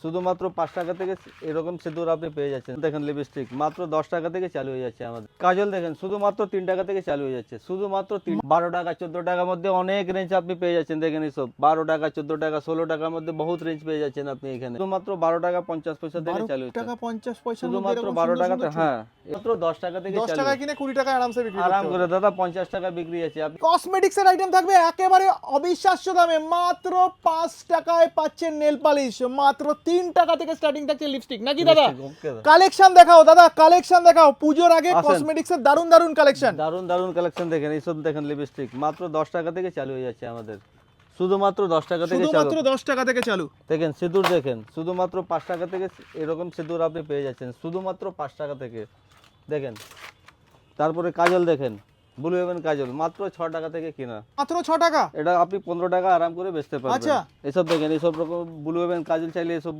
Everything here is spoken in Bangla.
শুধুমাত্র 5 টাকা থেকে এরকম সিঁদুর আপনি পেয়ে যাচ্ছেন। দেখেন লিপস্টিক মাত্র 10 টাকা থেকে চালু হয়ে যাচ্ছে আমাদের। কাজল দেখেন শুধুমাত্র 3 টাকা থেকে চালু হয়ে যাচ্ছে, শুধুমাত্র 12 টাকা 14 টাকার মধ্যে অনেক রেঞ্জ আপনি পেয়ে যাচ্ছেন। দেখেন এইসব 12 টাকা 14 টাকা 16 টাকার মধ্যে বহুত রেঞ্জ পেয়ে যাচ্ছেন আপনি এখানে। শুধুমাত্র 12 টাকা 50 পয়সা থেকে চালু হচ্ছে। 50 পয়সা শুধুমাত্র 12 টাকাতে, হ্যাঁ মাত্র 10 টাকা থেকে 10 চালু। টাকা কিনে 20 টাকা আরামসে বিক্রি আরাম করতে করে দাদা 50 টাকা বিক্রি আছে। আপনি কসমেটিক্স এর আইটেম থাকবে একেবারে অবিশ্বাস্য দামে, মাত্র 5 টাকায় পাচ্ছেন নেল পালিশ, মাত্র 3 টাকা থেকে স্টার্টিং থাকছে লিপস্টিক, নাকি দাদা? ওকে দাদা। কালেকশন দেখাও দাদা, কালেকশন দেখাও, পুজোর আগে আসেন। কসমেটিক্স এর দারুন দারুন কালেকশন। দারুন দারুন কালেকশন দেখেন, এইসব দেখেন লিপস্টিক মাত্র 10 টাকা থেকে চালু হয়ে যাচ্ছে আমাদের। শুধুমাত্র 10 টাকা থেকে চালু। শুধুমাত্র 10 টাকা থেকে চালু। দেখেন সিঁদুর দেখেন শুধুমাত্র 5 টাকা থেকে এরকম সিঁদুর আপনি পেয়ে যাচ্ছেন, শুধুমাত্র 5 টাকা থেকে। দেখেন তারপরে কাজল দেখেন, ব্লু হেভেন কাজল মাত্র 6 টাকা থেকে কিনা। মাত্র 6 টাকা। এটা আপনি 15 টাকা আরাম করে বেচতে পারবেন। আচ্ছা। এসব দেখেন, এইসব রকম ব্লু হেভেন কাজল চাইলে এসব